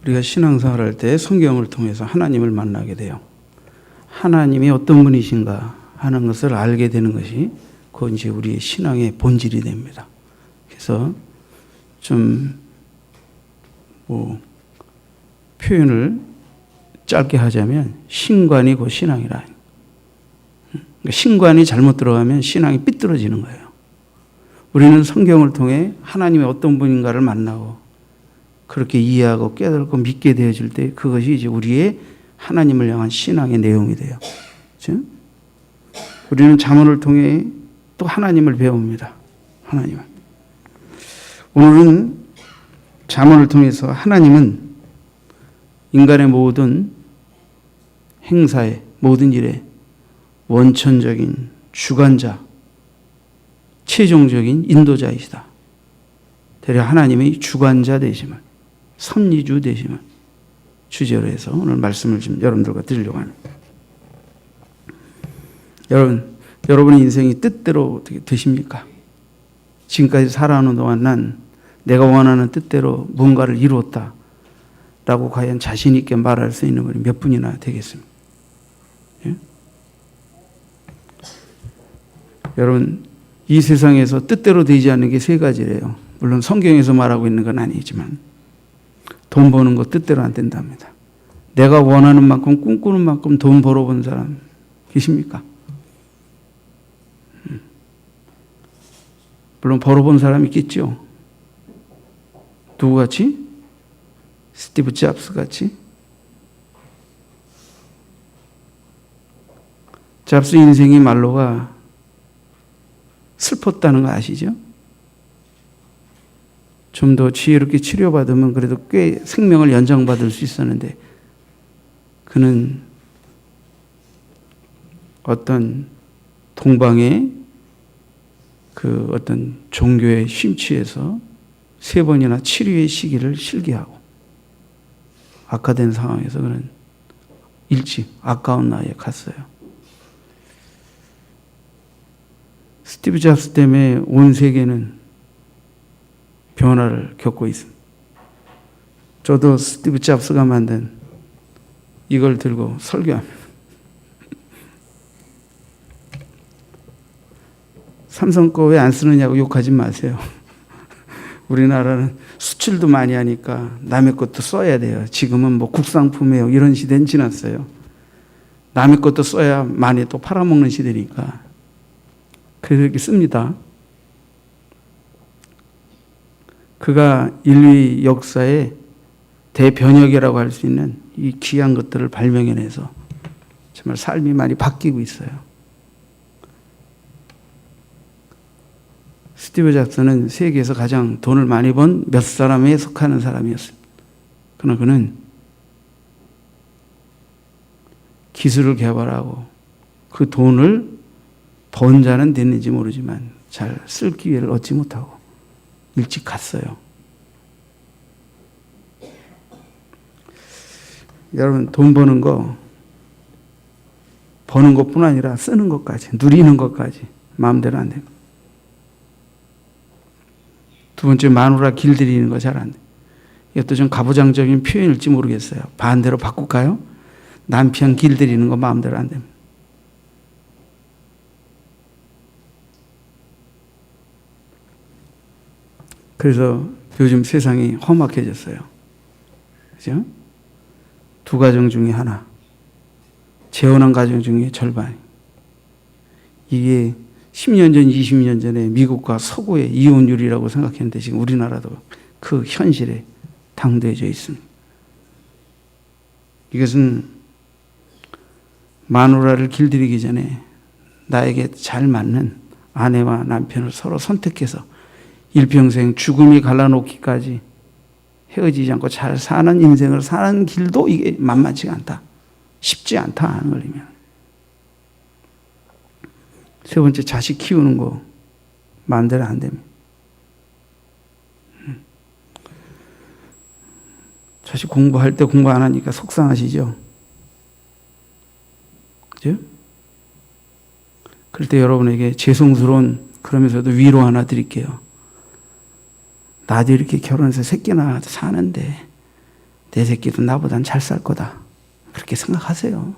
우리가 신앙생활할 때 성경을 통해서 하나님을 만나게 돼요. 하나님이 어떤 분이신가 하는 것을 알게 되는 것이 그건 이제 우리의 신앙의 본질이 됩니다. 그래서 좀 표현을 짧게 하자면 신관이 곧 신앙이라. 그러니까 신관이 잘못 들어가면 신앙이 삐뚤어지는 거예요. 우리는 성경을 통해 하나님의 어떤 분인가를 만나고 그렇게 이해하고 깨닫고 믿게 되어질 때 그것이 이제 우리의 하나님을 향한 신앙의 내용이 돼요. 그렇죠? 우리는 잠언을 통해 또 하나님을 배웁니다. 하나님을. 오늘은 잠언을 통해서 하나님은 인간의 모든 행사에 모든 일에 원천적인 주관자, 최종적인 인도자이시다. 대략 하나님의 주관자 되심을, 섭리주 되심을 주제로 해서 오늘 말씀을 좀 여러분들과 드리려고 합니다. 여러분의 인생이 뜻대로 어떻게 되십니까? 지금까지 살아오는 동안 난 내가 원하는 뜻대로 뭔가를 이루었다 라고 과연 자신 있게 말할 수 있는 분이 몇 분이나 되겠습니까? 예? 여러분, 이 세상에서 뜻대로 되지 않는 게 세 가지래요. 물론 성경에서 말하고 있는 건 아니지만 돈 버는 거 뜻대로 안 된답니다. 내가 원하는 만큼 꿈꾸는 만큼 돈 벌어본 사람 계십니까? 물론 벌어본 사람이 있겠죠. 누구같이? 스티브 잡스 같이? 잡스 인생의 말로가 슬펐다는 거 아시죠? 좀 더 지혜롭게 치료받으면 그래도 꽤 생명을 연장받을 수 있었는데 그는 어떤 동방의 그 어떤 종교에 심취해서 3번이나 치료의 시기를 실기하고 악화된 상황에서 그는 일찍 아까운 나이에 갔어요. 스티브 잡스 때문에 온 세계는 변화를 겪고 있습니다. 저도 스티브 잡스가 만든 이걸 들고 설교합니다. 삼성 거 왜 안 쓰느냐고 욕하지 마세요. 우리나라는 수출도 많이 하니까 남의 것도 써야 돼요. 지금은 뭐 국산품이에요. 이런 시대는 지났어요. 남의 것도 써야 많이 또 팔아먹는 시대니까. 그래서 이렇게 씁니다. 그가 인류 역사의 대변혁이라고 할 수 있는 이 귀한 것들을 발명해내서 정말 삶이 많이 바뀌고 있어요. 스티브 잡스는 세계에서 가장 돈을 많이 번 몇 사람에 속하는 사람이었습니다. 그러나 그는 기술을 개발하고 그 돈을 번 자는 됐는지 모르지만 잘 쓸 기회를 얻지 못하고 일찍 갔어요. 여러분, 돈 버는 것뿐 아니라 쓰는 것까지, 누리는 것까지 마음대로 안 됩니다. 두 번째, 마누라 길들이는 거 잘 안 돼. 이것도 좀 가부장적인 표현일지 모르겠어요. 반대로 바꿀까요? 남편 길들이는 거 마음대로 안 됩니다. 그래서 요즘 세상이 험악해졌어요. 그죠? 두 가정 중에 하나, 재혼한 가정 중에 절반. 이게 10년 전, 20년 전에 미국과 서구의 이혼율이라고 생각했는데 지금 우리나라도 그 현실에 당도해져 있습니다. 이것은 마누라를 길들이기 전에 나에게 잘 맞는 아내와 남편을 서로 선택해서 일평생 죽음이 갈라놓기까지 헤어지지 않고 잘 사는 인생을 사는 길도 이게 만만치가 않다. 쉽지 않다 하는 걸리면. 세 번째, 자식 키우는 거 마음대로 안 됩니다. 자식 공부할 때 공부 안 하니까 속상하시죠? 그죠? 그럴 때 여러분에게 죄송스러운 그러면서도 위로 하나 드릴게요. 나도 이렇게 결혼해서 새끼나 사는데 내 새끼도 나보단 잘 살 거다. 그렇게 생각하세요.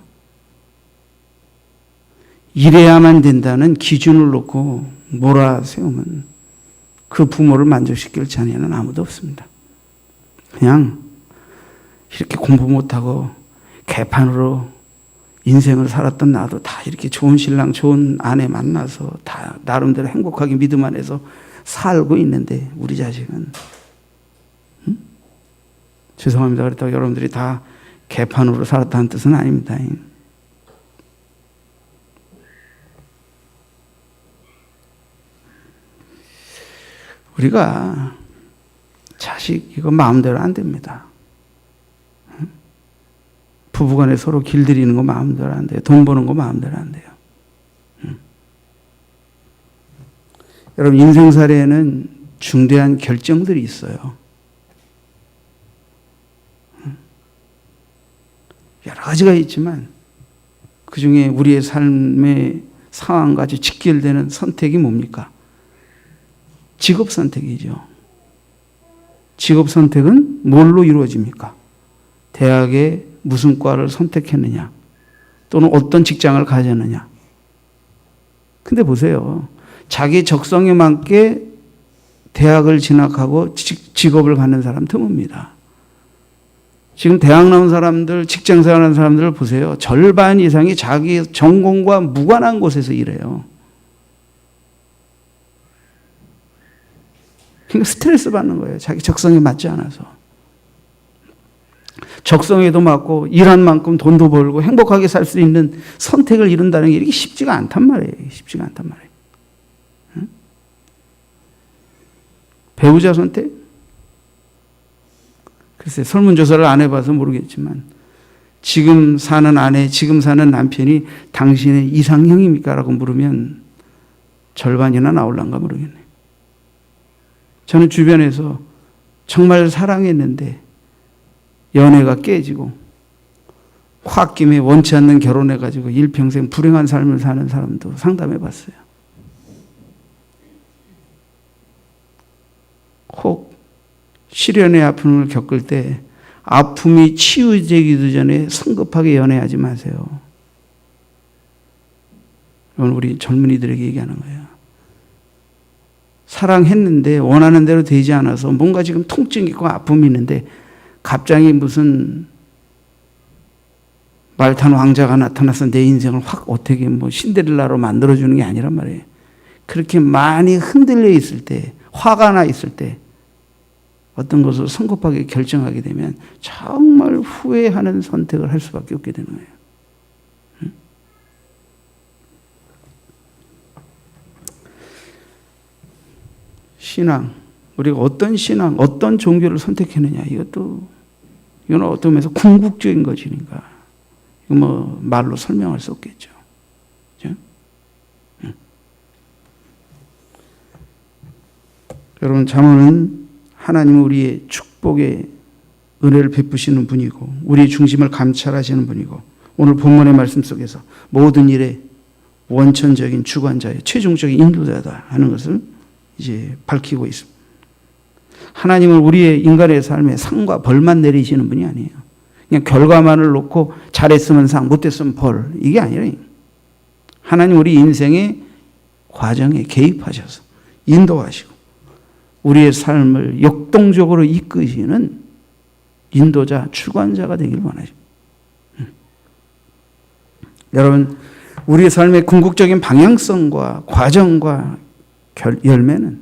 이래야만 된다는 기준을 놓고 몰아세우면 그 부모를 만족시킬 자녀는 아무도 없습니다. 그냥 이렇게 공부 못하고 개판으로 인생을 살았던 나도 다 이렇게 좋은 신랑, 좋은 아내 만나서 다 나름대로 행복하게 믿음 안에서 살고 있는데 우리 자식은 죄송합니다. 그렇다고 여러분들이 다 개판으로 살았다는 뜻은 아닙니다. 우리가 자식 이거 마음대로 안 됩니다. 부부간에 서로 길들이는 거 마음대로 안 돼요. 돈 버는 거 마음대로 안 돼요. 여러분 인생살이에는 중대한 결정들이 있어요. 여러 가지가 있지만 그중에 우리의 삶의 상황과 아주 직결되는 선택이 뭡니까? 직업 선택이죠. 직업 선택은 뭘로 이루어집니까? 대학에 무슨 과를 선택했느냐 또는 어떤 직장을 가졌느냐. 근데 보세요. 자기 적성에 맞게 대학을 진학하고 직업을 갖는 사람 드뭅니다. 지금 대학 나온 사람들, 직장 생활하는 사람들을 보세요. 절반 이상이 자기 전공과 무관한 곳에서 일해요. 그러니까 스트레스 받는 거예요. 자기 적성에 맞지 않아서. 적성에도 맞고 일한 만큼 돈도 벌고 행복하게 살 수 있는 선택을 이룬다는 게 이렇게 쉽지가 않단 말이에요. 쉽지가 않단 말이에요. 응? 배우자 선택? 글쎄 설문조사를 안 해봐서 모르겠지만 지금 사는 아내, 지금 사는 남편이 당신의 이상형입니까? 라고 물으면 절반이나 나올란가 모르겠네요. 저는 주변에서 정말 사랑했는데 연애가 깨지고 홧김에 원치 않는 결혼해가지고 일평생 불행한 삶을 사는 사람도 상담해봤어요. 혹 시련의 아픔을 겪을 때 아픔이 치유되기도 전에 성급하게 연애하지 마세요. 이건 우리 젊은이들에게 얘기하는 거예요. 사랑했는데 원하는 대로 되지 않아서 뭔가 지금 통증이 있고 아픔이 있는데 갑자기 무슨 말탄 왕자가 나타나서 내 인생을 확 어떻게 신데렐라로 만들어주는 게 아니란 말이에요. 그렇게 많이 흔들려 있을 때, 화가 나 있을 때 어떤 것을 성급하게 결정하게 되면 정말 후회하는 선택을 할 수밖에 없게 되는 거예요. 신앙, 우리가 어떤 신앙, 어떤 종교를 선택했느냐, 이건 어떤 면에서 궁극적인 것이니까 이거 말로 설명할 수 없겠죠. 그렇죠? 여러분 잠언은 하나님은 우리의 축복의 은혜를 베푸시는 분이고 우리의 중심을 감찰하시는 분이고 오늘 본문의 말씀 속에서 모든 일의 원천적인 주관자의 최종적인 인도자다 하는 것을 이제 밝히고 있습니다. 하나님은 우리의 인간의 삶에 상과 벌만 내리시는 분이 아니에요. 그냥 결과만을 놓고 잘했으면 상, 못했으면 벌 이게 아니라 하나님 우리 인생의 과정에 개입하셔서 인도하시고 우리의 삶을 역동적으로 이끄시는 인도자, 주관자가 되기를 원하십니다. 여러분 우리의 삶의 궁극적인 방향성과 과정과 열매는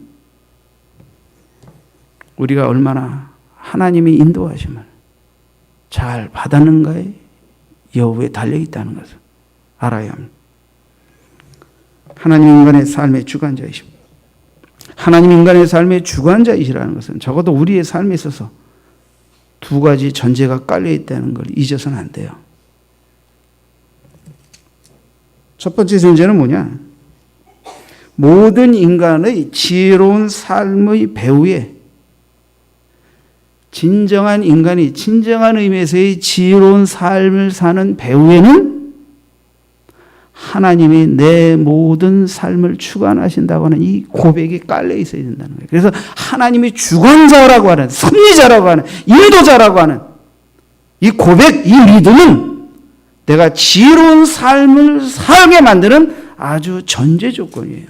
우리가 얼마나 하나님의 인도하심을 잘 받았는가의 여부에 달려있다는 것을 알아야 합니다. 하나님 인간의 삶의 주관자이십니다. 하나님 인간의 삶의 주관자이시라는 것은 적어도 우리의 삶에 있어서 두 가지 전제가 깔려있다는 걸 잊어서는 안 돼요. 첫 번째 전제는 뭐냐? 모든 인간의 지혜로운 삶의 배후에 진정한 인간이 진정한 의미에서의 지혜로운 삶을 사는 배후에는 하나님이 내 모든 삶을 주관하신다고 하는 이 고백이 깔려 있어야 된다는 거예요. 그래서 하나님이 주관자라고 하는, 섭리자라고 하는, 인도자라고 하는 이 고백, 이 믿음은 내가 지혜로운 삶을 살게 만드는 아주 전제 조건이에요.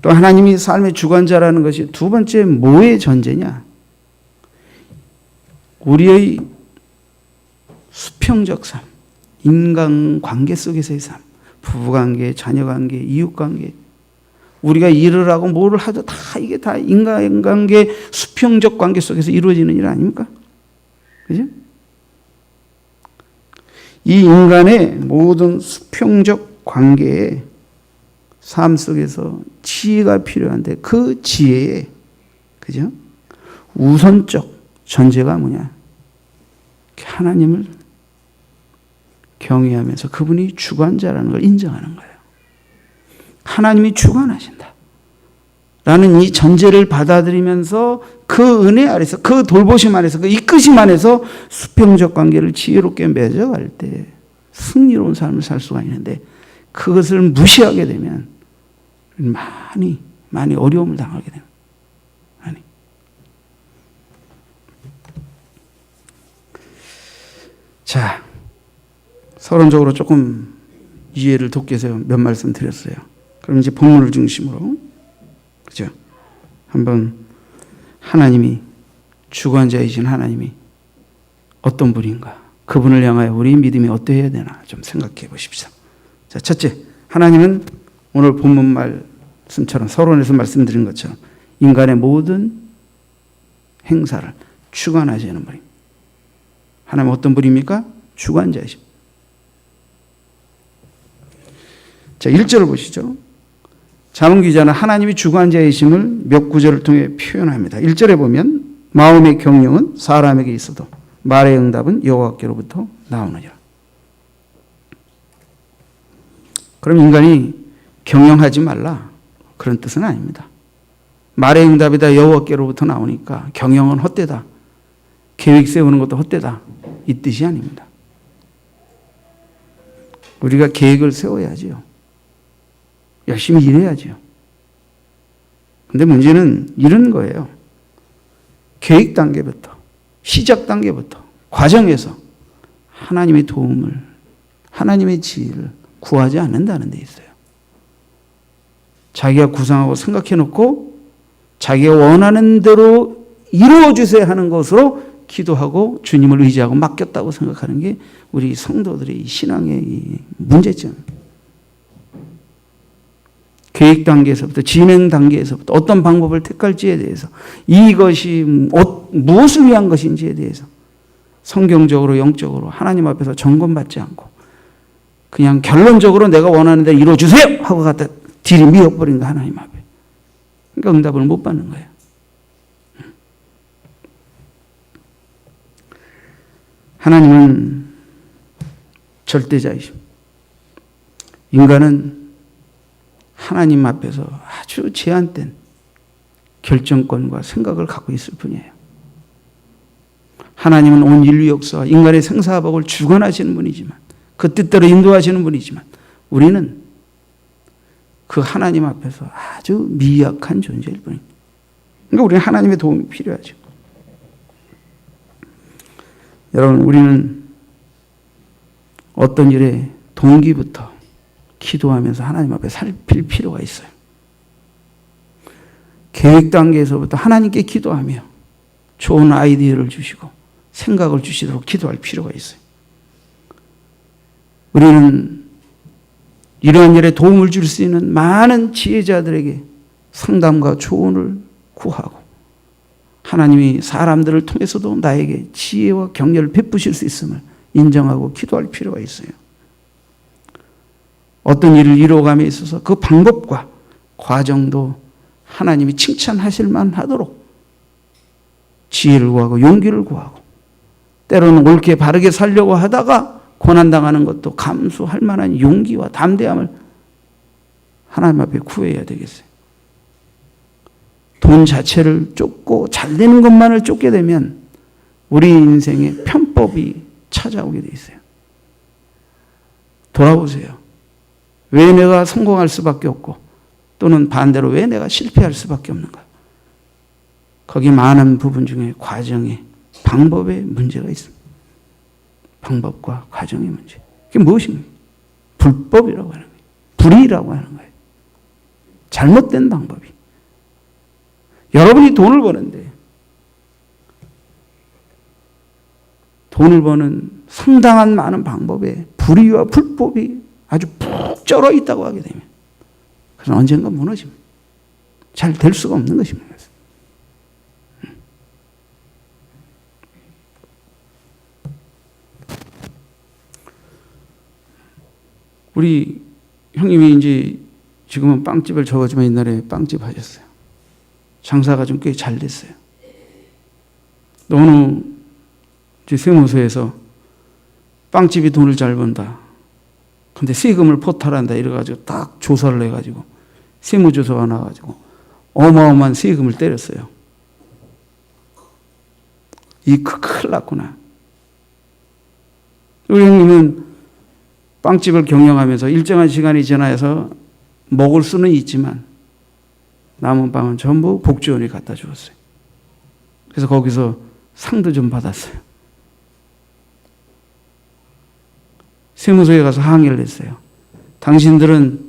또 하나님이 삶의 주관자라는 것이 두 번째 뭐의 전제냐? 우리의 수평적 삶, 인간관계 속에서의 삶, 부부관계, 자녀관계, 이웃관계, 우리가 일을 하고 뭐를 하도 다 이게 다 인간관계, 수평적 관계 속에서 이루어지는 일 아닙니까? 그죠? 이 인간의 모든 수평적 관계에 삶 속에서 지혜가 필요한데 그 지혜의, 그죠? 우선적 전제가 뭐냐? 하나님을 경외하면서 그분이 주관자라는 걸 인정하는 거예요. 하나님이 주관하신다 라는 이 전제를 받아들이면서 그 은혜 아래서, 그 돌보심 안에서, 그 이끄심 안에서 수평적 관계를 지혜롭게 맺어갈 때 승리로운 삶을 살 수가 있는데, 그것을 무시하게 되면 많이 어려움을 당하게 됩니다. 많이. 자, 서론적으로 조금 이해를 돕기 위해서 몇 말씀 드렸어요. 그럼 이제 본문을 중심으로, 그죠? 한번 하나님이, 주관자이신 하나님이 어떤 분인가, 그분을 향하여 우리 믿음이 어떠해야 되나 좀 생각해 보십시오. 자, 첫째, 하나님은 오늘 본문 말씀처럼, 서론에서 말씀드린 것처럼 인간의 모든 행사를 주관하시는 분입니다. 하나님은 어떤 분입니까? 주관자이십니다. 자, 1절을 보시죠. 잠언 기자는 하나님이 주관자이심을 몇 구절을 통해 표현합니다. 1절에 보면 마음의 경영은 사람에게 있어도 말의 응답은 여호와께로부터 나오느니라. 그럼 인간이 경영하지 말라, 그런 뜻은 아닙니다. 말의 응답이 다 여호와께로부터 나오니까 경영은 헛되다, 계획 세우는 것도 헛되다, 이 뜻이 아닙니다. 우리가 계획을 세워야지요. 열심히 일해야지요. 근데 문제는 이런 거예요. 계획 단계부터, 시작 단계부터, 과정에서 하나님의 도움을, 하나님의 지혜를 구하지 않는다는 데 있어요. 자기가 구상하고 생각해 놓고 자기가 원하는 대로 이루어 주세요 하는 것으로 기도하고 주님을 의지하고 맡겼다고 생각하는 게 우리 성도들의 신앙의 문제점. 계획 단계에서부터, 진행 단계에서부터 어떤 방법을 택할지에 대해서, 이것이 무엇을 위한 것인지에 대해서 성경적으로, 영적으로 하나님 앞에서 점검받지 않고 그냥 결론적으로 내가 원하는 대로 이루어주세요 하고 갖다 딜이 미어버린 거, 하나님 앞에. 그러니까 응답을 못 받는 거예요. 하나님은 절대자이십니다. 인간은 하나님 앞에서 아주 제한된 결정권과 생각을 갖고 있을 뿐이에요. 하나님은 온 인류 역사와 인간의 생사화복을 주관하시는 분이지만, 그 뜻대로 인도하시는 분이지만, 우리는 그 하나님 앞에서 아주 미약한 존재일 뿐입니다. 그러니까 우리는 하나님의 도움이 필요하죠. 여러분, 우리는 어떤 일에 동기부터 기도하면서 하나님 앞에 살필 필요가 있어요. 계획 단계에서부터 하나님께 기도하며 좋은 아이디어를 주시고 생각을 주시도록 기도할 필요가 있어요. 우리는 이러한 일에 도움을 줄 수 있는 많은 지혜자들에게 상담과 조언을 구하고, 하나님이 사람들을 통해서도 나에게 지혜와 격려를 베푸실 수 있음을 인정하고 기도할 필요가 있어요. 어떤 일을 이루어감에 있어서 그 방법과 과정도 하나님이 칭찬하실 만하도록 지혜를 구하고 용기를 구하고, 때로는 옳게 바르게 살려고 하다가 고난당하는 것도 감수할 만한 용기와 담대함을 하나님 앞에 구해야 되겠어요. 돈 자체를 쫓고 잘 되는 것만을 쫓게 되면 우리 인생에 편법이 찾아오게 돼 있어요. 돌아보세요. 왜 내가 성공할 수밖에 없고, 또는 반대로 왜 내가 실패할 수밖에 없는가? 거기 많은 부분 중에 과정에 방법에 문제가 있습니다. 방법과 과정의 문제. 그게 무엇입니까? 불법이라고 하는 거예요. 불의라고 하는 거예요. 잘못된 방법이. 여러분이 돈을 버는데 돈을 버는 상당한 많은 방법에 불의와 불법이 아주 푹 쩔어 있다고 하게 되면 그건 언젠가 무너집니다. 잘 될 수가 없는 것입니다. 우리 형님이 이제 지금은 빵집을 접었지만 옛날에 빵집 하셨어요. 장사가 좀 꽤 잘 됐어요. 어느 세무서에서 빵집이 돈을 잘 번다. 근데 세금을 포탈한다. 이래가지고 딱 조사를 해가지고 세무조사가 나와가지고 어마어마한 세금을 때렸어요. 큰일 났구나. 우리 형님은 빵집을 경영하면서 일정한 시간이 지나서 먹을 수는 있지만 남은 빵은 전부 복지원이 갖다 주었어요. 그래서 거기서 상도 좀 받았어요. 세무서에 가서 항의를 했어요. 당신들은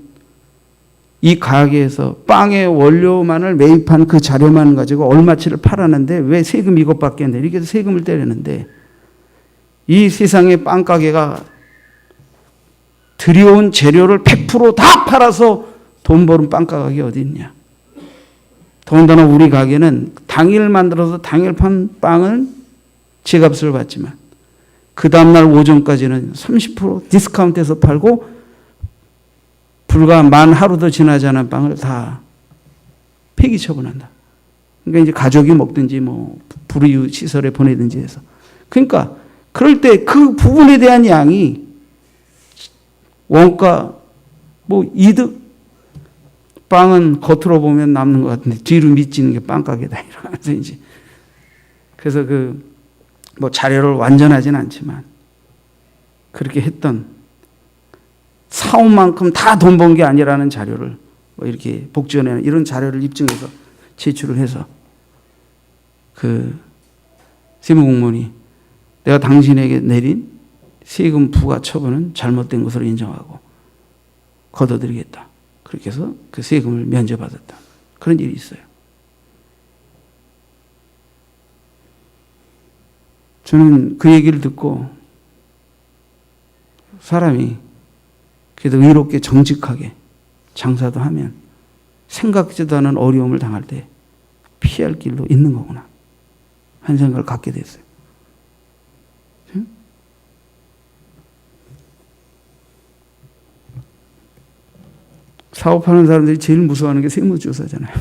이 가게에서 빵의 원료만을 매입한 그 자료만 가지고 얼마치를 팔았는데 왜 세금 이것밖에 안 돼? 이렇게 해서 세금을 때리는데 이 세상의 빵 가게가 들여온 재료를 100% 팔아서 돈 버는 빵 가게가 어디 있냐. 더군다나 우리 가게는 당일 만들어서 당일 판 빵은 제값을 받지만 그 다음날 오전까지는 30% 디스카운트해서 팔고 불과 만 하루도 지나지 않은 빵을 다 폐기 처분한다. 그러니까 이제 가족이 먹든지 뭐 불이웃 시설에 보내든지 해서. 그러니까 그럴 때 그 부분에 대한 양이 원가 뭐 이득 빵은 겉으로 보면 남는 것 같은데 뒤로 미치는 게 빵가게다 이러면서 이제 그래서 뭐 자료를 완전하진 않지만 그렇게 했던 사온 만큼 다 돈 번 게 아니라는 자료를 뭐 이렇게 복지원에 이런 자료를 입증해서 제출을 해서 그 세무공무원이 내가 당신에게 내린 세금 부과 처분은 잘못된 것으로 인정하고 걷어들이겠다. 그렇게 해서 그 세금을 면제받았다. 그런 일이 있어요. 저는 그 얘기를 듣고 사람이 그래도 의롭게 정직하게 장사도 하면 생각지도 않은 어려움을 당할 때 피할 길도 있는 거구나 한 생각을 갖게 됐어요. 사업하는 사람들이 제일 무서워하는 게 세무조사잖아요.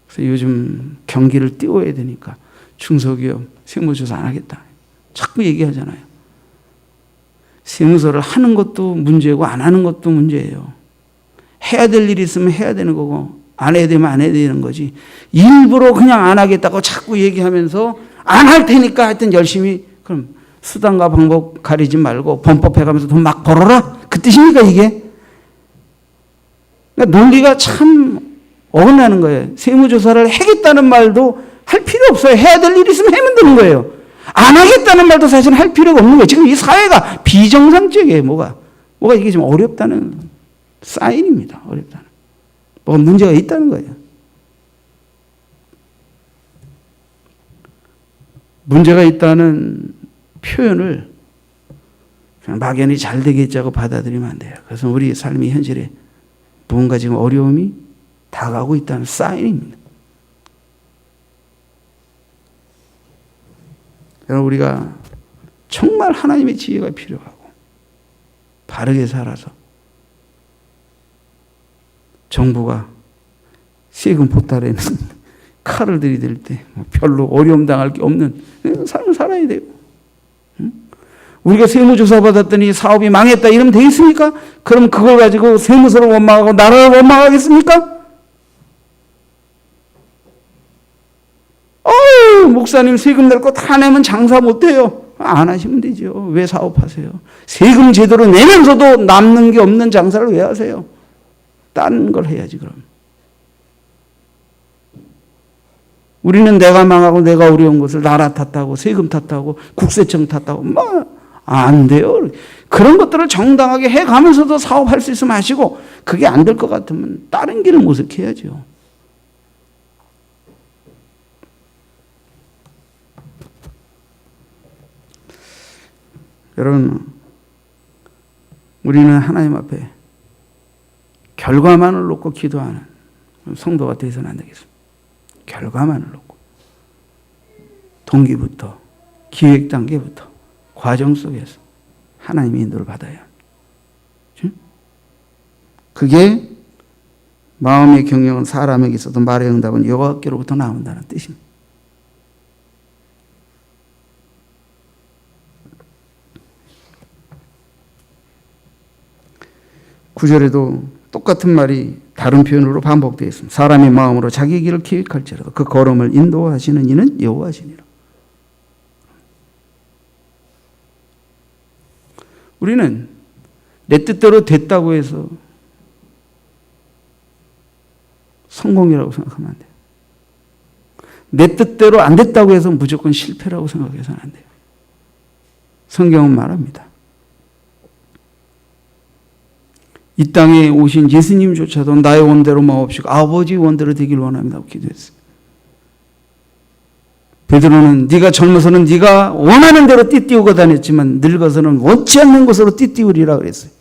그래서 요즘 경기를 띄워야 되니까 중소기업 세무조사 안 하겠다. 자꾸 얘기하잖아요. 세무서를 하는 것도 문제고 안 하는 것도 문제예요. 해야 될 일이 있으면 해야 되는 거고 안 해야 되면 안 해야 되는 거지. 일부러 그냥 안 하겠다고 자꾸 얘기하면서 안 할 테니까 하여튼 열심히 그럼 수단과 방법 가리지 말고 범법해가면서 돈 막 벌어라? 그 뜻입니까 이게? 그러니까 논리가 참 어긋나는 거예요. 세무조사를 하겠다는 말도 할 필요 없어요. 해야 될 일이 있으면 하면 되는 거예요. 안 하겠다는 말도 사실 할 필요가 없는 거예요. 지금 이 사회가 비정상적이에요. 뭐가 이게 좀 어렵다는 사인입니다. 어렵다는. 뭐가 문제가 있다는 거예요. 문제가 있다는 표현을 그냥 막연히 잘 되겠자고 받아들이면 안 돼요. 그래서 우리 삶의 현실에 뭔가 지금 어려움이 다가오고 있다는 사인입니다. 여러분 우리가 정말 하나님의 지혜가 필요하고 바르게 살아서 정부가 세금 포탈에는 칼을 들이댈 때 별로 어려움 당할 게 없는 삶을 살아야 돼요. 우리가 세무조사 받았더니 사업이 망했다 이러면 되겠습니까? 그럼 그걸 가지고 세무서를 원망하고 나라를 원망하겠습니까? 목사님 세금 낼 거 다 내면 장사 못해요. 안 하시면 되죠. 왜 사업하세요? 세금 제대로 내면서도 남는 게 없는 장사를 왜 하세요? 다른 걸 해야지 그럼. 우리는 내가 망하고 내가 어려운 것을 나라 탓하고 세금 탓하고 국세청 탓하고 뭐 안 돼요. 그런 것들을 정당하게 해가면서도 사업할 수 있으면 하시고, 그게 안 될 것 같으면 다른 길을 모색해야죠. 여러분, 우리는 하나님 앞에 결과만을 놓고 기도하는 성도가 되어서는 안 되겠습니다. 결과만을 놓고 동기부터 기획 단계부터 과정 속에서 하나님의 인도를 받아야 합니다. 그게 마음의 경영은 사람에게 있어도 말의 응답은 여호와께로부터 나온다는 뜻입니다. 구절에도 똑같은 말이 다른 표현으로 반복되어 있습니다. 사람의 마음으로 자기 길을 기획할지라도 그 걸음을 인도하시는 이는 여호와시니라. 우리는 내 뜻대로 됐다고 해서 성공이라고 생각하면 안 돼요. 내 뜻대로 안 됐다고 해서 무조건 실패라고 생각해서는 안 돼요. 성경은 말합니다. 이 땅에 오신 예수님조차도 나의 원대로 마옵시고 아버지 원대로 되길 원합니다고 기도했어요. 베드로는 네가 젊어서는 네가 원하는 대로 띠띠우고 다녔지만 늙어서는 원치 않는 것으로 띠띠우리라 그랬어요.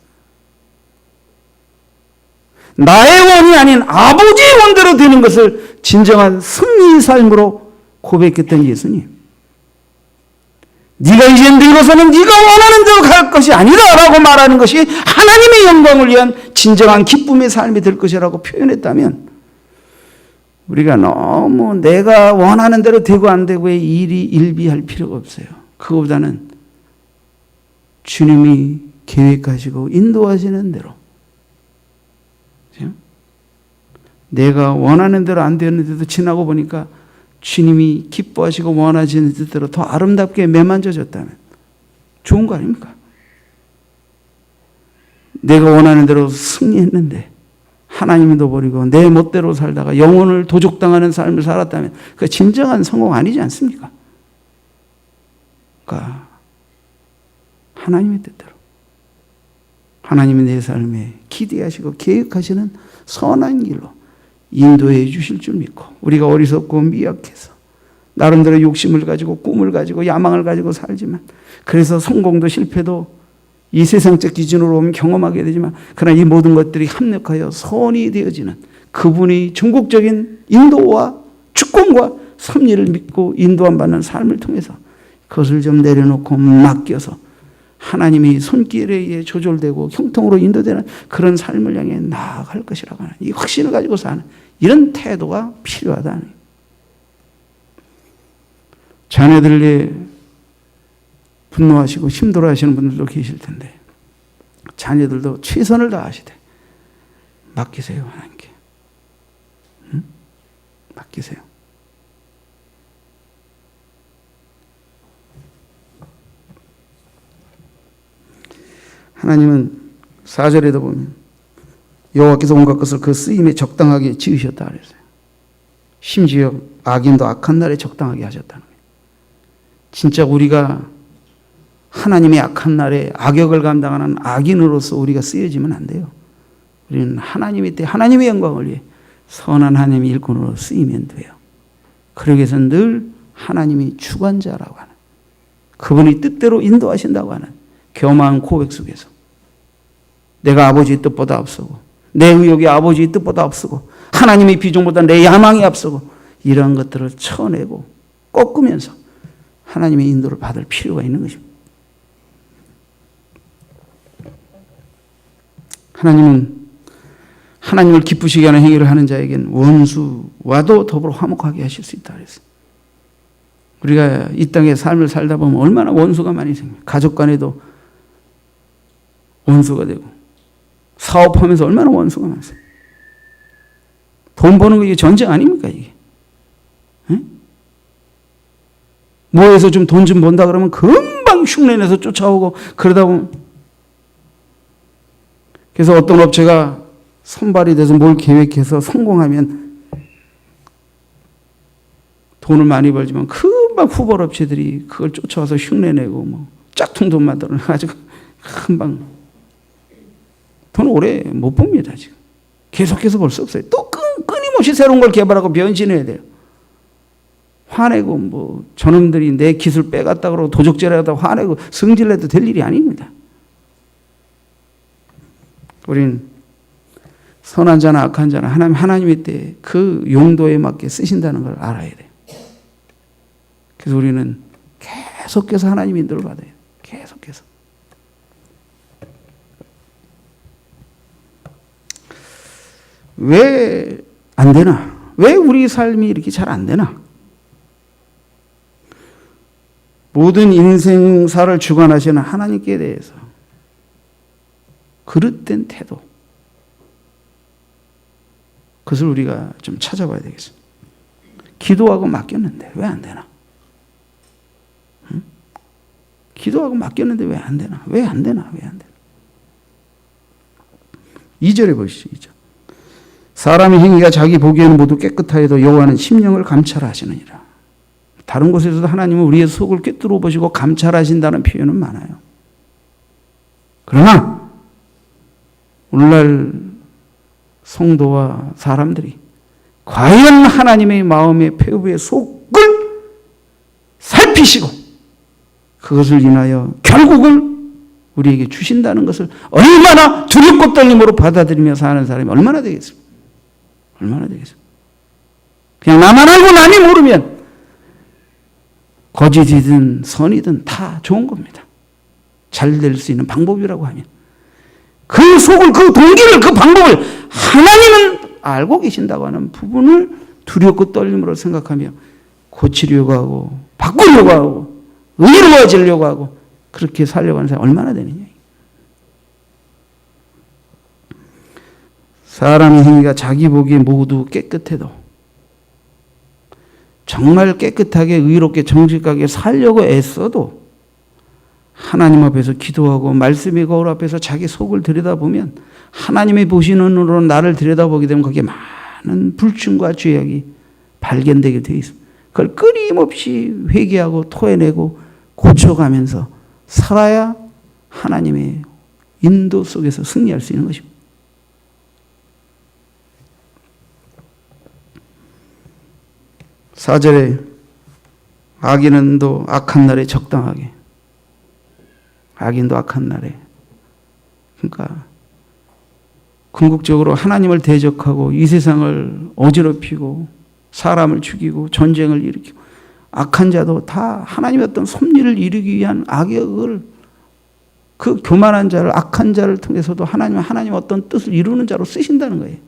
나의 원이 아닌 아버지 원대로 되는 것을 진정한 승리의 삶으로 고백했던 예수님. 네가 이제 늙어서는 네가 원하는 대로 갈 것이 아니다라고 말하는 것이 하나님의 영광을 위한 진정한 기쁨의 삶이 될 것이라고 표현했다면, 우리가 너무 내가 원하는 대로 되고 안 되고의 일비할 필요가 없어요. 그거보다는 주님이 계획하시고 인도하시는 대로, 내가 원하는 대로 안 되는데도 지나고 보니까 주님이 기뻐하시고 원하시는 뜻대로 더 아름답게 매만져졌다면 좋은 거 아닙니까? 내가 원하는 대로 승리했는데 하나님이 둬버리고 내 멋대로 살다가 영혼을 도적당하는 삶을 살았다면 그 진정한 성공 아니지 않습니까? 그러니까 하나님의 뜻대로 하나님이 내 삶에 기대하시고 계획하시는 선한 길로 인도해 주실 줄 믿고, 우리가 어리석고 미약해서 나름대로 욕심을 가지고 꿈을 가지고 야망을 가지고 살지만, 그래서 성공도 실패도 이 세상적 기준으로 보면 경험하게 되지만, 그러나 이 모든 것들이 합력하여 선이 되어지는 그분의 전국적인 인도와 주권과 섭리를 믿고 인도함 받는 삶을 통해서 그것을 좀 내려놓고 맡겨서 하나님의 손길에 의해 조절되고 형통으로 인도되는 그런 삶을 향해 나아갈 것이라고 하는 이 확신을 가지고 사는 이런 태도가 필요하다는. 자녀들에 분노하시고 힘들어하시는 분들도 계실 텐데, 자녀들도 최선을 다하시되 맡기세요. 하나님께. 맡기세요. 하나님은 4절에도 보면 여호와께서 온갖 것을 그 쓰임에 적당하게 지으셨다 그랬어요. 심지어 악인도 악한 날에 적당하게 하셨다는 거예요. 진짜 우리가 하나님의 악한 날에 악역을 감당하는 악인으로서 우리가 쓰여지면 안 돼요. 우리는 하나님의 때 하나님의 영광을 위해 선한 하나님의 일꾼으로 쓰이면 돼요. 그러기 위해서는 늘 하나님이 주관자라고 하는, 그분이 뜻대로 인도하신다고 하는 교만한 고백 속에서 내가 아버지의 뜻보다 앞서고 내 의욕이 아버지의 뜻보다 앞서고 하나님의 비전보다 내 야망이 앞서고 이런 것들을 쳐내고 꺾으면서 하나님의 인도를 받을 필요가 있는 것입니다. 하나님은 하나님을 기쁘시게 하는 행위를 하는 자에게는 원수와도 더불어 화목하게 하실 수 있다 그랬어요. 우리가 이 땅에 삶을 살다 보면 얼마나 원수가 많이 생겨요. 가족 간에도 원수가 되고, 사업하면서 얼마나 원수가 많습니다. 돈 버는 거 이게 전쟁 아닙니까 이게? 뭐해서 좀 돈 좀 번다 그러면 금방 흉내내서 쫓아오고 그러다 보면, 그래서 어떤 업체가 선발이 돼서 뭘 계획해서 성공하면 돈을 많이 벌지만 금방 후벌 업체들이 그걸 쫓아와서 흉내내고 뭐 짝퉁 돈 만들어가지고 금방 돈 오래 못 봅니다. 지금 계속해서 벌 수 없어요. 또 끊임없이 새로운 걸 개발하고 변신해야 돼요. 화내고 뭐 저놈들이 내 기술 빼갔다 그러고 도적질을 하다 화내고 승질내도 될 일이 아닙니다. 우린 선한 자나 악한 자나 하나님의 때 그 용도에 맞게 쓰신다는 걸 알아야 돼요. 그래서 우리는 계속해서 하나님 인도를 받아요. 계속해서. 왜 안 되나? 왜 우리 삶이 이렇게 잘 안 되나? 모든 인생사를 주관하시는 하나님께 대해서 그릇된 태도, 그것을 우리가 좀 찾아봐야 되겠습니다. 기도하고 맡겼는데 왜 안 되나? 응? 기도하고 맡겼는데 왜 안 되나? 왜 안 되나? 왜 안 되나? 2절에 보시죠. 2절. 사람의 행위가 자기 보기에는 모두 깨끗하여도 여호와는 심령을 감찰하시느니라. 다른 곳에서도 하나님은 우리의 속을 꿰뚫어 보시고 감찰하신다는 표현은 많아요. 그러나 오늘날 성도와 사람들이 과연 하나님의 마음의 폐후의 속을 살피시고 그것을 인하여 결국을 우리에게 주신다는 것을 얼마나 두렵고 떨림으로 받아들이며 사는 사람이 얼마나 되겠습니까? 얼마나 되겠습니까? 그냥 나만 알고 남이 모르면 거짓이든 선이든 다 좋은 겁니다. 잘 될 수 있는 방법이라고 하면 그 속을, 그 동기를, 그 방법을 하나님은 알고 계신다고 하는 부분을 두렵고 떨림으로 생각하며 고치려고 하고 바꾸려고 하고 의로워지려고 하고 그렇게 살려고 하는 사람이 얼마나 되느냐. 사람의 행위가 자기 보기에 모두 깨끗해도 정말 깨끗하게 의롭게 정직하게 살려고 애써도 하나님 앞에서 기도하고 말씀의 거울 앞에서 자기 속을 들여다보면 하나님이 보시는 눈으로 나를 들여다보게 되면 거기에 많은 불충과 죄악이 발견되게 되어 있습니다. 그걸 끊임없이 회개하고 토해내고 고쳐가면서 살아야 하나님의 인도 속에서 승리할 수 있는 것입니다. 사절에 악인도 악한 날에 적당하게, 악인도 악한 날에, 그러니까 궁극적으로 하나님을 대적하고 이 세상을 어지럽히고 사람을 죽이고 전쟁을 일으키고 악한 자도 다 하나님의 어떤 섭리를 이루기 위한 악역을, 그 교만한 자를, 악한 자를 통해서도 하나님 어떤 뜻을 이루는 자로 쓰신다는 거예요.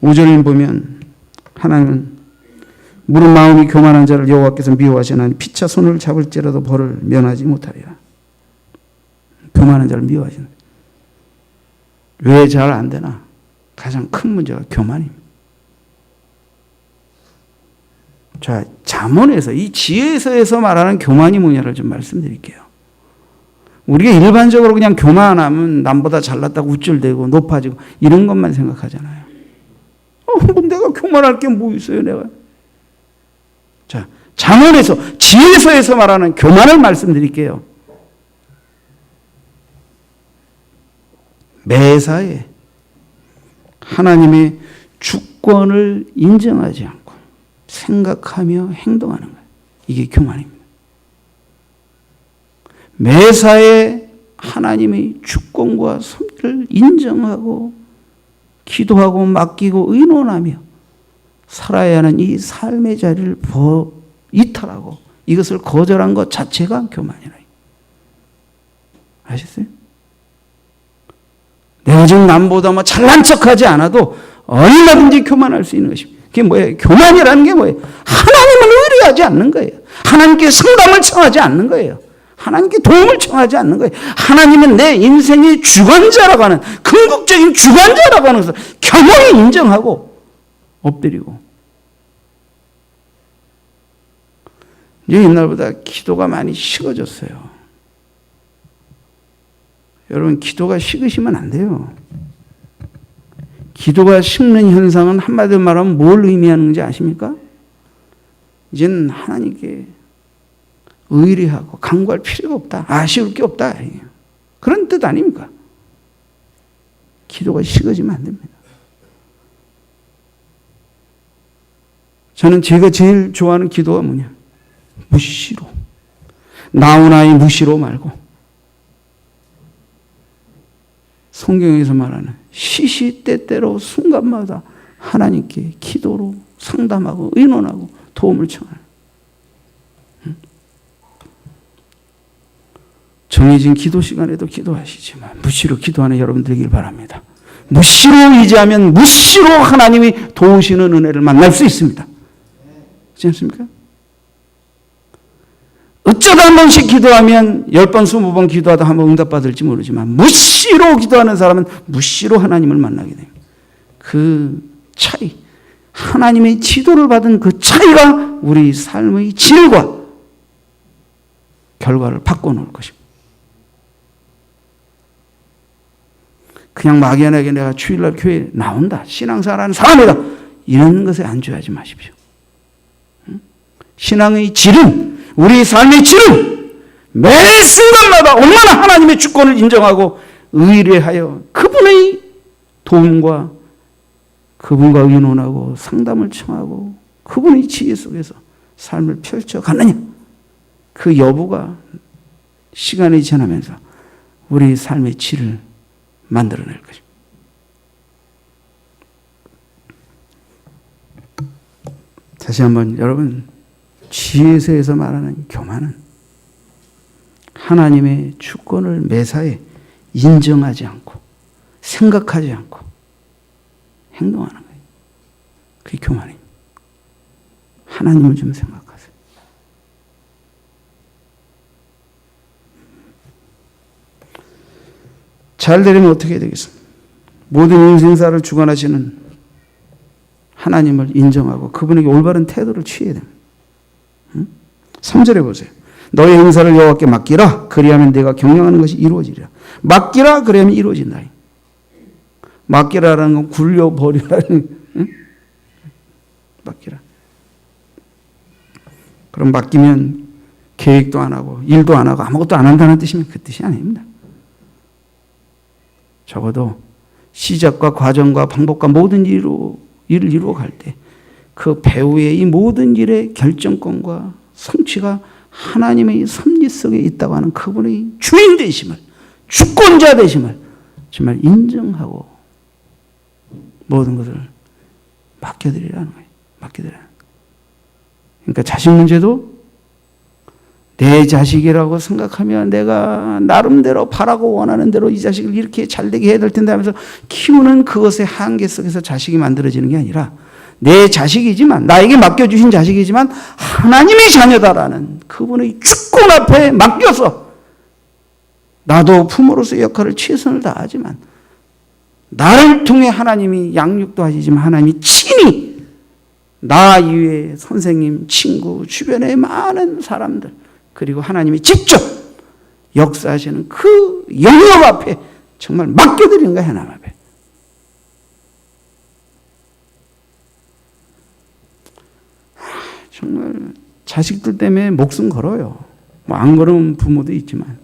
5절에 보면 하나님은 무릇 마음이 교만한 자를 여호와께서 미워하시나니 피차 손을 잡을지라도 벌을 면하지 못하리라. 교만한 자를 미워하시는. 왜 잘 안 되나? 가장 큰 문제가 교만입니다. 자, 잠언에서, 이 지혜서에서 말하는 교만이 뭐냐를 좀 말씀드릴게요. 우리가 일반적으로 그냥 교만하면 남보다 잘났다고 우쭐대고 높아지고 이런 것만 생각하잖아요. 뭐 내가 교만할 게 뭐 있어요, 내가. 자, 잠언에서, 지혜서에서 말하는 교만을 말씀드릴게요. 매사에 하나님의 주권을 인정하지 않고 생각하며 행동하는 거예요. 이게 교만입니다. 매사에 하나님의 주권과 섭리를 인정하고 기도하고 맡기고 의논하며 살아야 하는 이 삶의 자리를 이탈하고 이것을 거절한 것 자체가 교만이라. 아셨어요? 내가 지금 남보다 뭐 잘난 척하지 않아도 얼마든지 교만할 수 있는 것입니다. 그게 뭐예요? 교만이라는 게 뭐예요? 하나님을 의뢰하지 않는 거예요. 하나님께 상담을 청하지 않는 거예요. 하나님께 도움을 청하지 않는 거예요. 하나님은 내 인생의 주관자라고 하는, 궁극적인 주관자라고 하는 것을 겸허히 인정하고 엎드리고. 이제 옛날보다 기도가 많이 식어졌어요. 여러분, 기도가 식으시면 안 돼요. 기도가 식는 현상은 한마디로 말하면 뭘 의미하는지 아십니까? 이제는 하나님께 의뢰하고 간구할 필요가 없다. 아쉬울 게 없다. 그런 뜻 아닙니까? 기도가 식어지면 안 됩니다. 저는 제가 제일 좋아하는 기도가 뭐냐? 무시로. 나오나이 무시로 말고 성경에서 말하는 시시때때로 순간마다 하나님께 기도로 상담하고 의논하고 도움을 청하는 정해진 기도 시간에도 기도하시지만 무시로 기도하는 여러분 되길 바랍니다. 무시로 의지하면 무시로 하나님이 도우시는 은혜를 만날 수 있습니다. 그렇지 않습니까? 어쩌다 한 번씩 기도하면 10번, 20번 기도하다 한 번 응답받을지 모르지만 무시로 기도하는 사람은 무시로 하나님을 만나게 됩니다. 그 차이, 하나님의 지도를 받은 그 차이가 우리 삶의 질과 결과를 바꿔놓을 것입니다. 그냥 막연하게 내가 주일날 교회에 나온다, 신앙생활하는 사람이다, 이런 것에 안주하지 마십시오. 신앙의 질은, 우리 삶의 질은 매 순간마다 얼마나 하나님의 주권을 인정하고 의뢰하여 그분의 도움과 그분과 의논하고 상담을 청하고 그분의 지혜 속에서 삶을 펼쳐가느냐, 그 여부가 시간이 지나면서 우리 삶의 질을 만들어낼 것입니다. 다시 한번 여러분, 지혜서에서 말하는 교만은 하나님의 주권을 매사에 인정하지 않고 생각하지 않고 행동하는 거예요. 그게 교만입니다. 하나님을 좀 생각하세요. 잘 되려면 어떻게 되겠습니까? 모든 인생사를 주관하시는 하나님을 인정하고 그분에게 올바른 태도를 취해야 됩니다. 3절에 보세요. 너의 행사를 여호와께 맡기라. 그리하면 내가 경영하는 것이 이루어지리라. 맡기라. 그러면 이루어진다. 맡기라라는 건 굴려버리라는, 맡기라. 그럼 맡기면 계획도 안 하고 일도 안 하고 아무것도 안 한다는 뜻이면 그 뜻이 아닙니다. 적어도 시작과 과정과 방법과 모든 일을 이루어갈 때 그 배후의 이 모든 일의 결정권과 성취가 하나님의 섭리 속에 있다고 하는 그분의 주인 되심을, 주권자 되심을 정말 인정하고 모든 것을 맡겨드리라는 거예요. 맡겨드리라는 거예요. 그러니까 자식 문제도 내 자식이라고 생각하면 내가 나름대로 바라고 원하는 대로 이 자식을 이렇게 잘되게 해야 될 텐데 하면서 키우는 그것의 한계 속에서 자식이 만들어지는 게 아니라 내 자식이지만, 나에게 맡겨주신 자식이지만 하나님의 자녀다라는 그분의 주권 앞에 맡겨서 나도 부모로서의 역할을 최선을 다하지만 나를 통해 하나님이 양육도 하시지만 하나님이 친히 나 이외에 선생님, 친구, 주변의 많은 사람들 그리고 하나님이 직접 역사하시는 그 영역 앞에 정말 맡겨드리는 거야, 하나님 앞에. 정말 자식들 때문에 목숨 걸어요. 뭐 안 걸은 부모도 있지만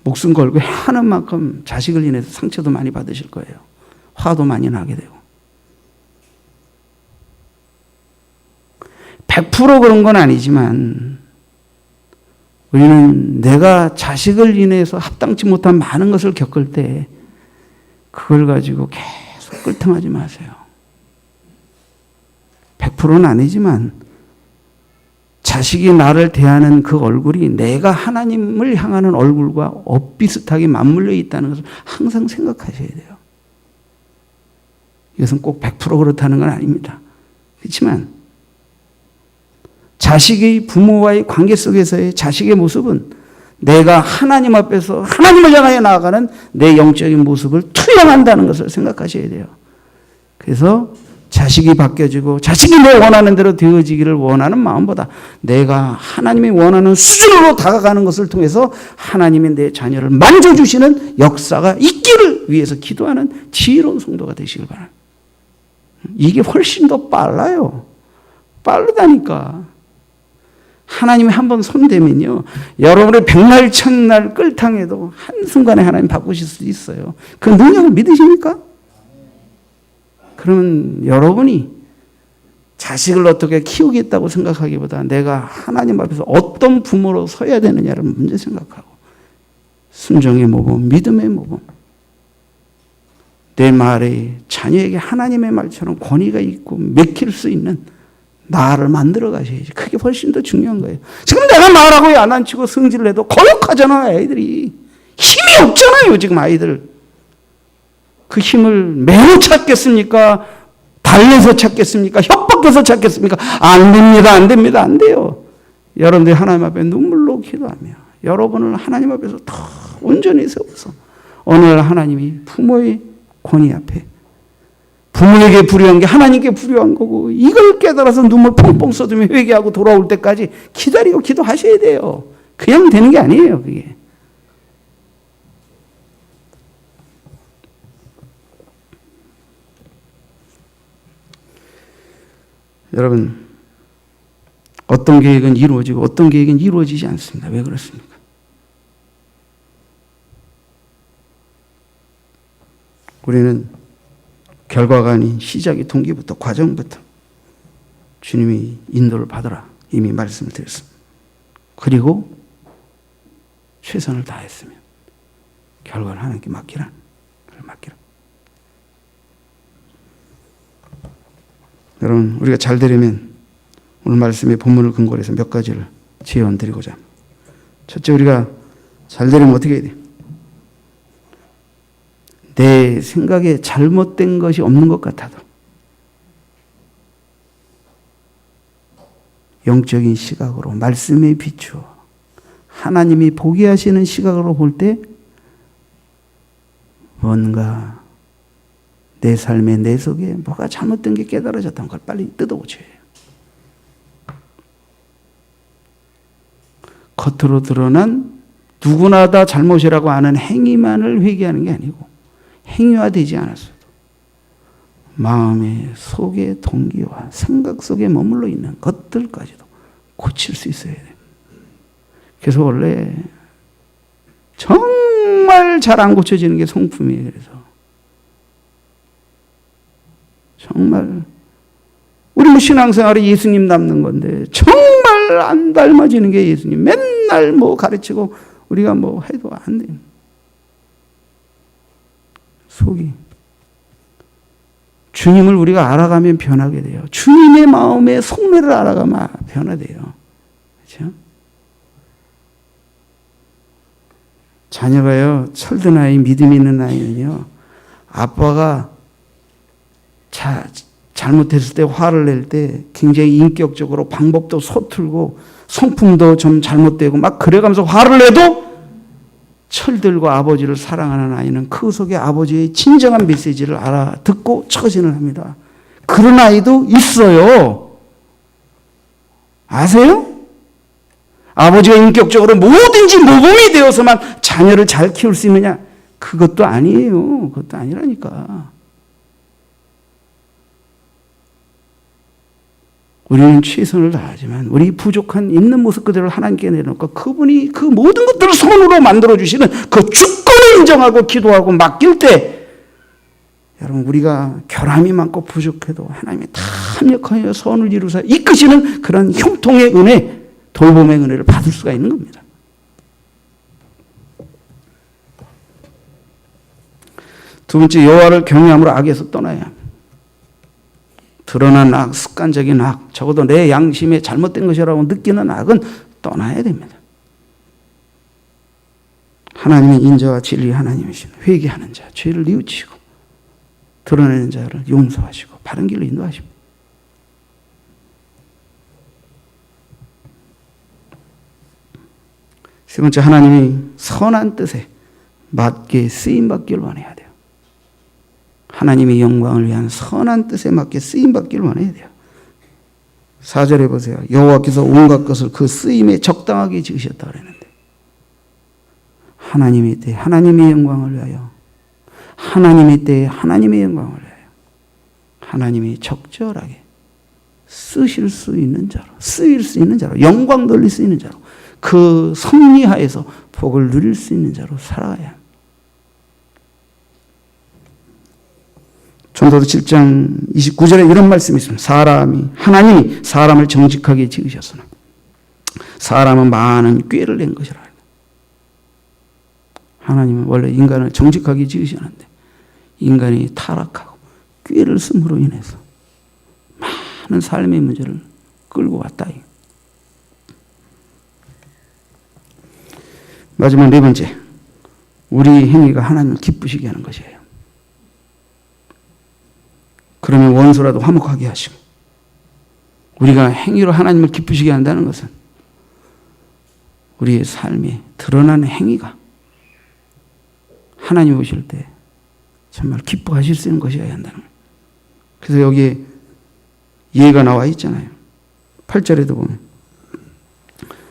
목숨 걸고 하는 만큼 자식을 인해서 상처도 많이 받으실 거예요. 화도 많이 나게 되고. 100% 그런 건 아니지만 우리는 내가 자식을 인해서 합당치 못한 많은 것을 겪을 때 그걸 가지고 계속 끌통하지 마세요. 100%는 아니지만 자식이 나를 대하는 그 얼굴이 내가 하나님을 향하는 얼굴과 엇비슷하게 맞물려 있다는 것을 항상 생각하셔야 돼요. 이것은 꼭 100% 그렇다는 건 아닙니다. 그렇지만 자식이 부모와의 관계 속에서의 자식의 모습은 내가 하나님 앞에서 하나님을 향하여 나아가는 내 영적인 모습을 투영한다는 것을 생각하셔야 돼요. 그래서 자식이 바뀌어지고 자식이 내 원하는 대로 되어지기를 원하는 마음보다 내가 하나님이 원하는 수준으로 다가가는 것을 통해서 하나님이 내 자녀를 만져주시는 역사가 있기를 위해서 기도하는 지혜로운 성도가 되시길 바랍니다. 이게 훨씬 더 빨라요. 빠르다니까. 하나님이 한번 손대면요, 여러분의 백날 천날 끌탕에도 한순간에 하나님 바꾸실 수 있어요. 그 능력을 믿으십니까? 그러면 여러분이 자식을 어떻게 키우겠다고 생각하기보다 내가 하나님 앞에서 어떤 부모로 서야 되느냐를 먼저 생각하고, 순종의 모범, 믿음의 모범, 내 말에 자녀에게 하나님의 말처럼 권위가 있고 맥힐 수 있는 나를 만들어 가셔야지. 그게 훨씬 더 중요한 거예요. 지금 내가 말하고 야단치고 성질을 해도 거역하잖아. 아이들이 힘이 없잖아요. 지금 아이들 그 힘을 매우 찾겠습니까? 달래서 찾겠습니까? 협박해서 찾겠습니까? 안 됩니다. 안 됩니다. 안 돼요. 여러분들이 하나님 앞에 눈물로 기도하며 여러분을 하나님 앞에서 더 온전히 세워서 오늘 하나님이 부모의 권위 앞에, 부모에게 불효한 게 하나님께 불효한 거고, 이걸 깨달아서 눈물 펑펑 쏟으며 회개하고 돌아올 때까지 기다리고 기도하셔야 돼요. 그냥 되는 게 아니에요. 그게. 여러분, 어떤 계획은 이루어지고 어떤 계획은 이루어지지 않습니다. 왜 그렇습니까? 우리는 결과가 아닌 시작이, 동기부터, 과정부터 주님이 인도를 받으라 이미 말씀을 드렸습니다. 그리고 최선을 다했으면 결과를 하나님께 맡기라. 여러분, 우리가 잘 되려면 오늘 말씀의 본문을 근거로 해서 몇 가지를 제언 드리고자 합니다. 첫째, 우리가 잘 되려면 어떻게 해야 돼요? 내 생각에 잘못된 것이 없는 것 같아도 영적인 시각으로 말씀에 비추어 하나님이 보게 하시는 시각으로 볼 때 뭔가 내 삶에, 내 속에 뭐가 잘못된 게 깨달아졌다는 걸 빨리 뜯어고쳐야 해요. 겉으로 드러난 누구나 다 잘못이라고 아는 행위만을 회개하는 게 아니고, 행위화되지 않았어도 마음의 속의 동기와 생각 속에 머물러 있는 것들까지도 고칠 수 있어야 돼요. 그래서 원래 정말 잘 안 고쳐지는 게 성품이에요. 그래서 정말 우리 뭐 신앙생활이 예수님 닮는 건데 정말 안 닮아지는 게 예수님. 맨날 뭐 가르치고 우리가 뭐 해도 안 돼요. 속이. 주님을 우리가 알아가면 변하게 돼요. 주님의 마음의 속내를 알아가면 변화돼요. 그렇죠? 자녀가요, 철든 아이, 믿음 있는 아이는요, 아빠가 잘못했을 때, 화를 낼 때 굉장히 인격적으로 방법도 서툴고 성품도 좀 잘못되고 막 그래가면서 화를 내도 철들고 아버지를 사랑하는 아이는 그 속에 아버지의 진정한 메시지를 알아듣고 처신을 합니다. 그런 아이도 있어요. 아세요? 아버지가 인격적으로 뭐든지 모범이 되어서만 자녀를 잘 키울 수 있느냐? 그것도 아니에요. 그것도 아니라니까. 우리는 최선을 다하지만 우리 부족한 있는 모습 그대로 하나님께 내놓고 그분이 그 모든 것들을 손으로 만들어주시는 그 주권을 인정하고 기도하고 맡길 때, 여러분, 우리가 결함이 많고 부족해도 하나님이 다 합력하여 선을 이루사 이끄시는 그런 형통의 은혜, 돌봄의 은혜를 받을 수가 있는 겁니다. 두 번째, 여호와를 경외함으로 악에서 떠나야 합니다. 드러난 악, 습관적인 악, 적어도 내 양심에 잘못된 것이라고 느끼는 악은 떠나야 됩니다. 하나님의 인자와 진리의 하나님이신 회개하는 자, 죄를 뉘우치고 드러내는 자를 용서하시고 바른 길로 인도하십니다. 세 번째, 하나님이 선한 뜻에 맞게 쓰임받기를 원해야 돼요. 하나님의 영광을 위한 선한 뜻에 맞게 쓰임받기를 원해야 돼요. 4절에 보세요. 여호와께서 온갖 것을 그 쓰임에 적당하게 지으셨다 그랬는데, 하나님의 때에 하나님의 영광을 위하여, 하나님의 때에 하나님의 영광을 위하여 하나님이 적절하게 쓰실 수 있는 자로, 쓰일 수 있는 자로, 영광 돌릴 수 있는 자로, 그 섭리하에서 복을 누릴 수 있는 자로 살아가야 합니다. 전도서 7장 29절에 이런 말씀이 있습니다. 하나님이 사람을 정직하게 지으셨으나 사람은 많은 꾀를 낸 것이라. 하나님은 원래 인간을 정직하게 지으셨는데 인간이 타락하고 꾀를 씀으로 인해서 많은 삶의 문제를 끌고 왔다. 마지막 네 번째, 우리 행위가 하나님을 기쁘시게 하는 것이에요. 그러면 원수라도 화목하게 하시고, 우리가 행위로 하나님을 기쁘시게 한다는 것은 우리의 삶에 드러나는 행위가 하나님 오실 때 정말 기뻐하실 수 있는 것이어야 한다는 거예요. 그래서 여기에 예가 나와 있잖아요. 8절에도 보면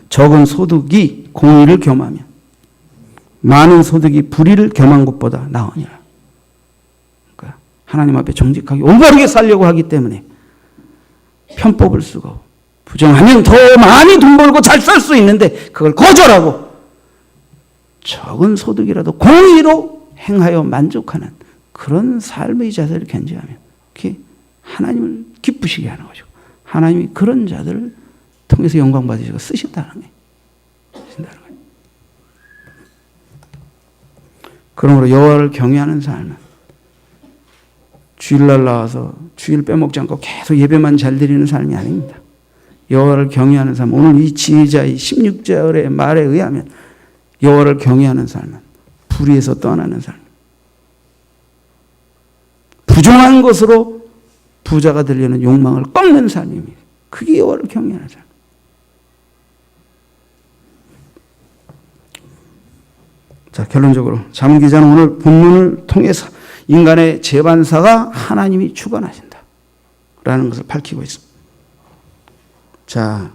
적은 소득이 공의를 겸하면 많은 소득이 불의를 겸한 것보다 나으니라. 그러니까 하나님 앞에 정직하게 올바르게 살려고 하기 때문에 편법을 쓰고 부정하면 더 많이 돈 벌고 잘 살 수 있는데 그걸 거절하고 적은 소득이라도 공의로 행하여 만족하는 그런 삶의 자세를 견지하면 그게 하나님을 기쁘시게 하는 거죠. 하나님이 그런 자들을 통해서 영광 받으시고 쓰신다는 거예요. 그러므로 여호와를 경외하는 삶은 주일날 나와서 주일 빼먹지 않고 계속 예배만 잘 드리는 삶이 아닙니다. 여호와를 경외하는 삶, 오늘 이 지혜자의 16절의 말에 의하면 여호와를 경외하는 삶은 불의에서 떠나는 삶, 부정한 것으로 부자가 되려는 욕망을 꺾는 삶입니다. 그게 여호와를 경외하는 삶. 자, 결론적으로 잠언 기자는 오늘 본문을 통해서 인간의 재반사가 하나님이 주관하신다 라는 것을 밝히고 있습니다. 자,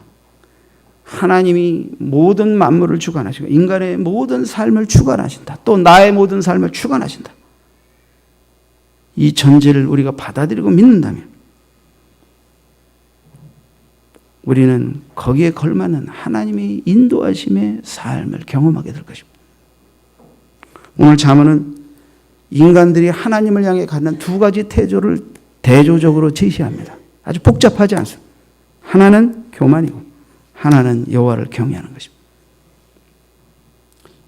하나님이 모든 만물을 주관하시고 인간의 모든 삶을 주관하신다. 또 나의 모든 삶을 주관하신다. 이 전제를 우리가 받아들이고 믿는다면 우리는 거기에 걸맞는 하나님의 인도하심의 삶을 경험하게 될 것입니다. 오늘 잠언은 인간들이 하나님을 향해 갖는 두 가지 태도를 대조적으로 제시합니다. 아주 복잡하지 않습니다. 하나는 교만이고 하나는 여호와를 경외하는 것입니다.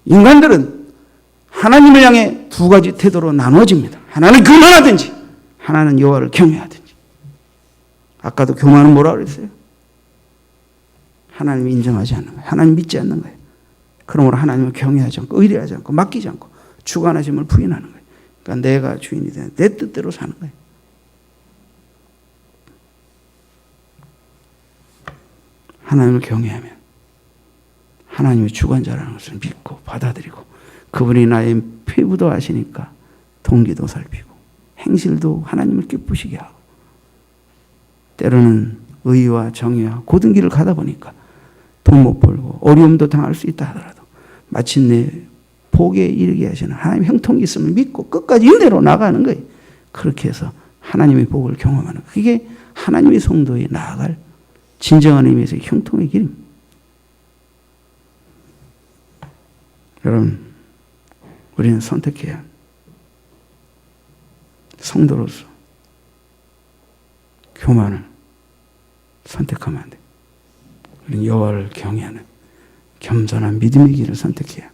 인간들은 하나님을 향해 두 가지 태도로 나누어집니다. 하나는 교만하든지 하나는 여호와를 경외하든지. 아까도 교만은 뭐라 그랬어요? 하나님이 인정하지 않는 거예요. 하나님 믿지 않는 거예요. 그러므로 하나님을 경외하지 않고 의뢰하지 않고 맡기지 않고 주관하심을 부인하는 거예요. 그러니까 내가 주인이 되는 내 뜻대로 사는 거예요. 하나님을 경외하면 하나님의 주관자라는 것을 믿고 받아들이고 그분이 나의 피부도 아시니까 동기도 살피고 행실도 하나님을 기쁘시게 하고 때로는 의와 정의와 고든 길을 가다 보니까 돈 못 벌고 어려움도 당할 수 있다 하더라도 마침내 복에 이르게 하시는 하나님 형통이 있음을 믿고 끝까지 인내로 나가는 거예요. 그렇게 해서 하나님의 복을 경험하는 거예요. 그게 하나님의 성도에 나아갈 진정한 의미에서 형통의 길입니다. 여러분, 우리는 선택해야 성도로서 교만을 선택하면 안 돼. 우리는 여호와를 경외하는 겸손한 믿음의 길을 선택해야